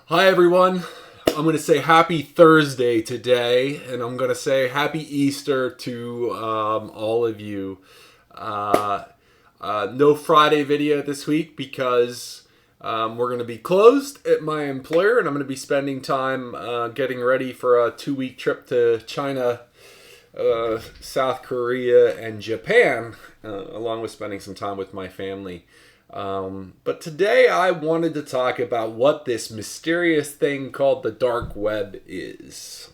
Hi everyone. I'm going to say happy Thursday today, and I'm going to say happy Easter to all of you. No Friday video this week because we're going to be closed at my employer, and I'm going to be spending time getting ready for a 2-week trip to China, South Korea, and Japan, along with spending some time with my family. But today I wanted to talk about what this mysterious thing called the dark web is.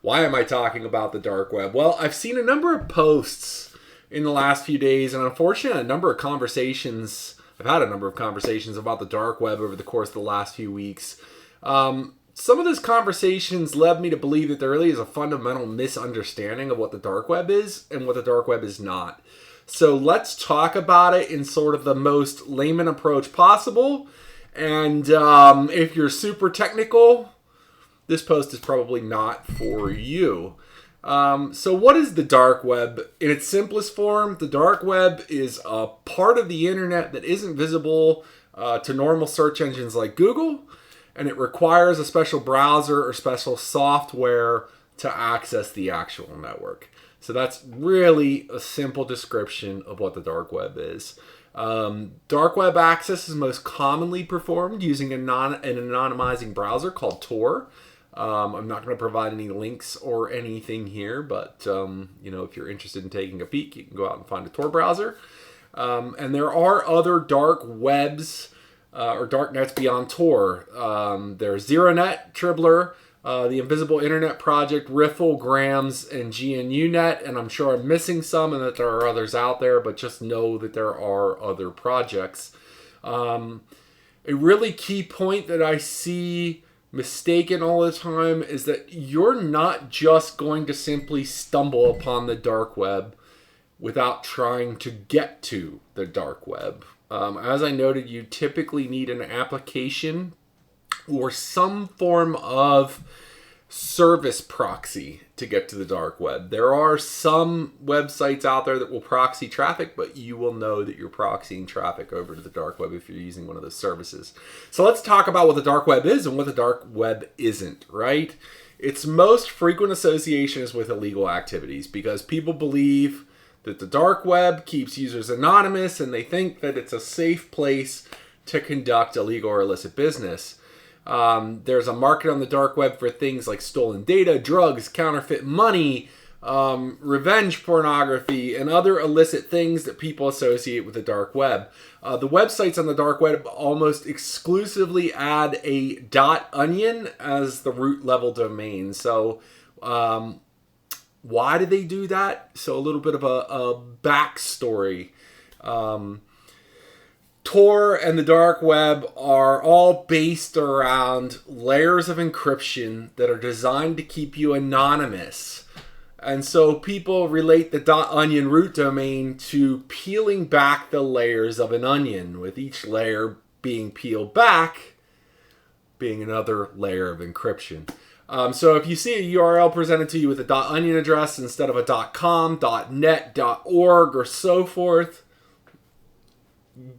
Why am I talking about the dark web? Well, I've seen a number of posts in the last few days, and unfortunately I've had a number of conversations about the dark web over the course of the last few weeks. Some of those conversations led me to believe that there really is a fundamental misunderstanding of what the dark web is and what the dark web is not. So let's talk about it in sort of the most layman approach possible. And if you're super technical, this post is probably not for you. So what is the dark web? In its simplest form, the dark web is a part of the internet that isn't visible to normal search engines like Google. And it requires a special browser or special software to access the actual network. So that's really a simple description of what the dark web is. Dark web access is most commonly performed using an anonymizing browser called Tor. I'm not going to provide any links or anything here, but if you're interested in taking a peek, you can go out and find a Tor browser. And there are other dark webs or dark nets beyond Tor. There's ZeroNet, Tribler, the Invisible Internet Project, Riffle, Grams, and GNUnet, and I'm sure I'm missing some and that there are others out there, but just know that there are other projects. A really key point that I see mistaken all the time is that you're not just going to simply stumble upon the dark web without trying to get to the dark web. As I noted, you typically need an application or some form of service proxy to get to the dark web. There are some websites out there that will proxy traffic, but you will know that you're proxying traffic over to the dark web if you're using one of those services. So let's talk about what the dark web is and what the dark web isn't, right? Its most frequent association is with illegal activities because people believe that the dark web keeps users anonymous and they think that it's a safe place to conduct illegal or illicit business. There's a market on the dark web for things like stolen data, drugs, counterfeit money, revenge pornography, and other illicit things that people associate with the dark web. The websites on the dark web almost exclusively add a .onion as the root level domain. So why do they do that? So a little bit of a backstory. Tor and the dark web are all based around layers of encryption that are designed to keep you anonymous. And so people relate the .onion root domain to peeling back the layers of an onion, with each layer being peeled back being another layer of encryption. So if you see a URL presented to you with a .onion address instead of a .com, .net, .org, or so forth,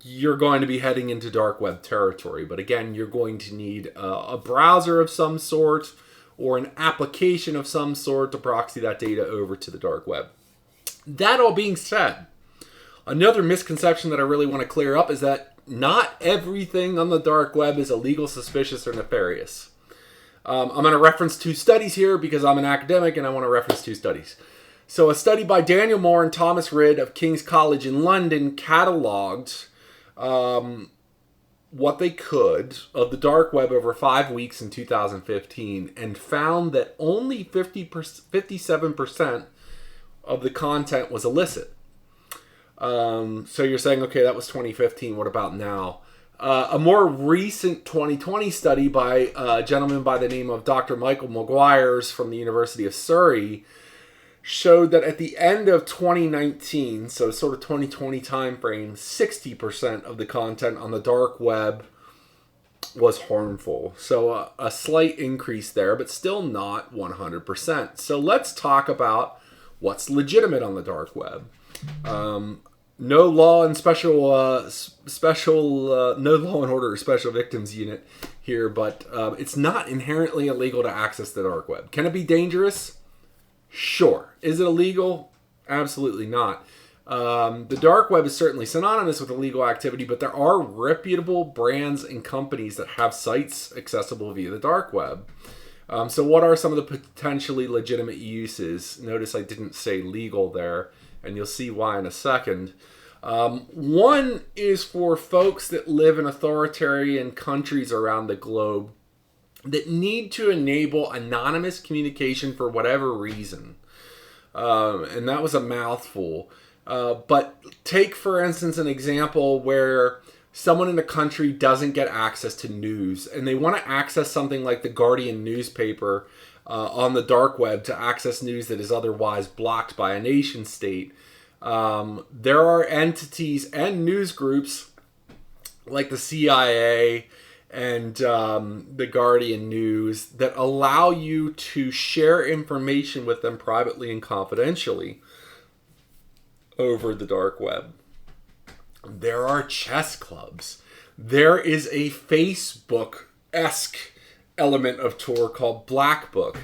you're going to be heading into dark web territory. But again, you're going to need a browser of some sort or an application of some sort to proxy that data over to the dark web. That all being said, another misconception that I really want to clear up is that not everything on the dark web is illegal, suspicious, or nefarious. I'm going to reference 2 studies here because I'm an academic and I want to reference 2 studies. So a study by Daniel Moore and Thomas Ridd of King's College in London cataloged what they could of the dark web over 5 weeks in 2015 and found that only 57% of the content was illicit. So you're saying, okay, that was 2015. What about now? A more recent 2020 study by a gentleman by the name of Dr. Michael Maguires from the University of Surrey showed that at the end of 2019, so sort of 2020 timeframe, 60% of the content on the dark web was harmful. So a slight increase there, but still not 100%. So let's talk about what's legitimate on the dark web. no law and no law and order or special victims unit here, but it's not inherently illegal to access the dark web. Can it be dangerous? Sure. Is it illegal? Absolutely not. The dark web is certainly synonymous with illegal activity, but there are reputable brands and companies that have sites accessible via the dark web. So what are some of the potentially legitimate uses? Notice I didn't say legal there, and you'll see why in a second. One is for folks that live in authoritarian countries around the globe that need to enable anonymous communication for whatever reason. And that was a mouthful. But take, for instance, an example where someone in a country doesn't get access to news and they want to access something like the Guardian newspaper on the dark web to access news that is otherwise blocked by a nation state. There are entities and news groups like the CIA and the Guardian News that allow you to share information with them privately and confidentially over the dark web. There are chess clubs. There is a Facebook-esque element of Tor called Black Book.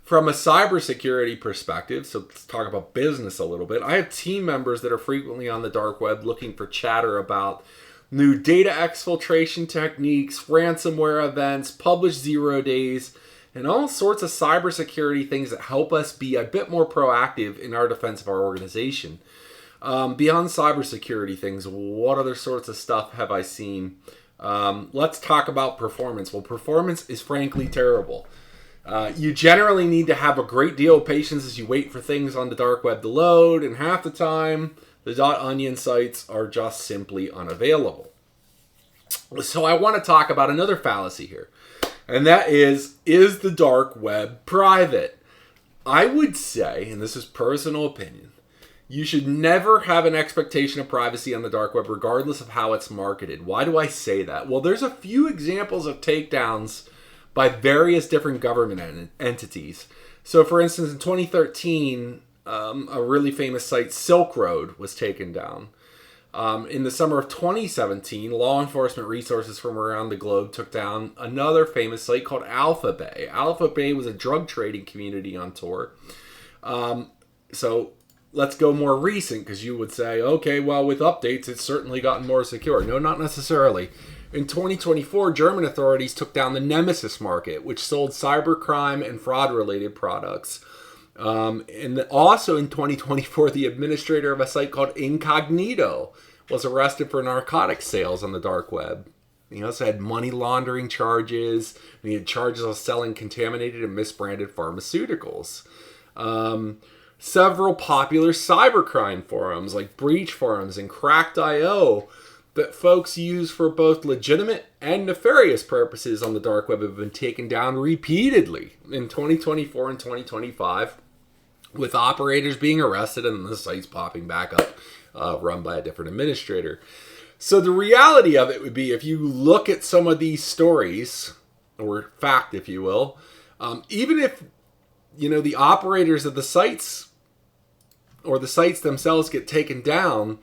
From a cybersecurity perspective, so let's talk about business a little bit. I have team members that are frequently on the dark web looking for chatter about new data exfiltration techniques, ransomware events, published 0 days, and all sorts of cybersecurity things that help us be a bit more proactive in our defense of our organization. Beyond cybersecurity things, what other sorts of stuff have I seen? Let's talk about performance. Well, performance is frankly terrible. You generally need to have a great deal of patience as you wait for things on the dark web to load, and half the time, the .onion sites are just simply unavailable. So I want to talk about another fallacy here, and that is the dark web private? I would say, and this is personal opinion, you should never have an expectation of privacy on the dark web, regardless of how it's marketed. Why do I say that? Well, there's a few examples of takedowns by various different government entities. So, for instance, in 2013, a really famous site, Silk Road, was taken down. In the summer of 2017, law enforcement resources from around the globe took down another famous site called Alpha Bay. Alpha Bay was a drug trading community on Tor. So let's go more recent, because you would say, okay, well, with updates, it's certainly gotten more secure. No, not necessarily. In 2024, German authorities took down the Nemesis Market, which sold cybercrime and fraud-related products. And also in 2024, the administrator of a site called Incognito was arrested for narcotics sales on the dark web. He also had money laundering charges, and he had charges of selling contaminated and misbranded pharmaceuticals. Several popular cybercrime forums like Breach Forums and Cracked.io that folks use for both legitimate and nefarious purposes on the dark web have been taken down repeatedly in 2024 and 2025, with operators being arrested and the sites popping back up, run by a different administrator. So the reality of it would be, if you look at some of these stories, or fact, if you will, even if the operators of the sites or the sites themselves get taken down,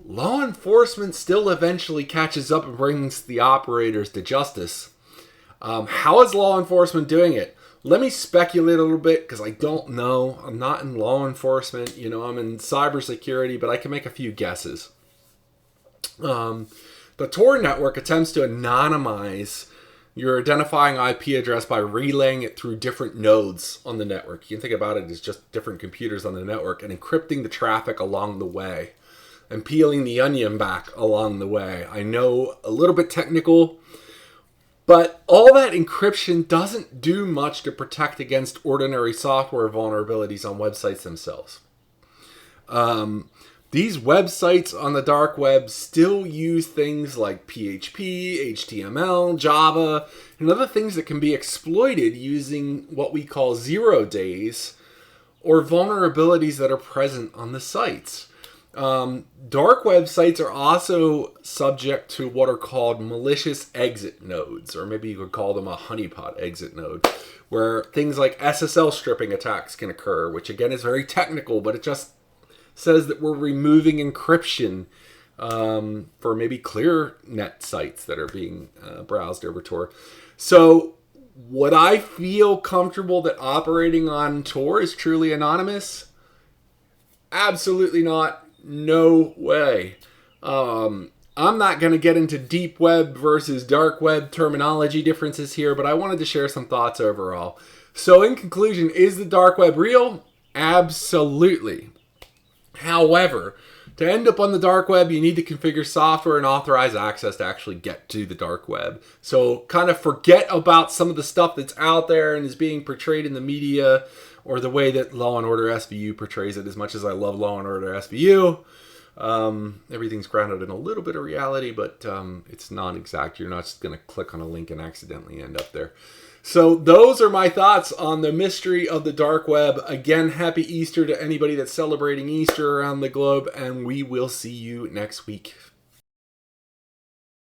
law enforcement still eventually catches up and brings the operators to justice. How is law enforcement doing it? Let me speculate a little bit, because I don't know. I'm not in law enforcement. I'm in cybersecurity, but I can make a few guesses. The Tor network attempts to anonymize your identifying IP address by relaying it through different nodes on the network. You can think about it as just different computers on the network, and encrypting the traffic along the way and peeling the onion back along the way. I know, a little bit technical, but all that encryption doesn't do much to protect against ordinary software vulnerabilities on websites themselves. These websites on the dark web still use things like PHP, HTML, Java, and other things that can be exploited using what we call 0 days or vulnerabilities that are present on the sites. Dark web sites are also subject to what are called malicious exit nodes, or maybe you could call them a honeypot exit node, where things like SSL stripping attacks can occur, which again is very technical, but it just says that we're removing encryption for maybe ClearNet sites that are being browsed over Tor. So would I feel comfortable that operating on Tor is truly anonymous? Absolutely not. No way. I'm not going to get into deep web versus dark web terminology differences here, but I wanted to share some thoughts overall. So in conclusion, is the dark web real? Absolutely. However, to end up on the dark web, you need to configure software and authorize access to actually get to the dark web. So kind of forget about some of the stuff that's out there and is being portrayed in the media or the way that Law & Order SVU portrays it. As much as I love Law & Order SVU, everything's grounded in a little bit of reality, but it's not exact. You're not just going to click on a link and accidentally end up there. So those are my thoughts on the mystery of the dark web. Again, happy Easter to anybody that's celebrating Easter around the globe, and we will see you next week.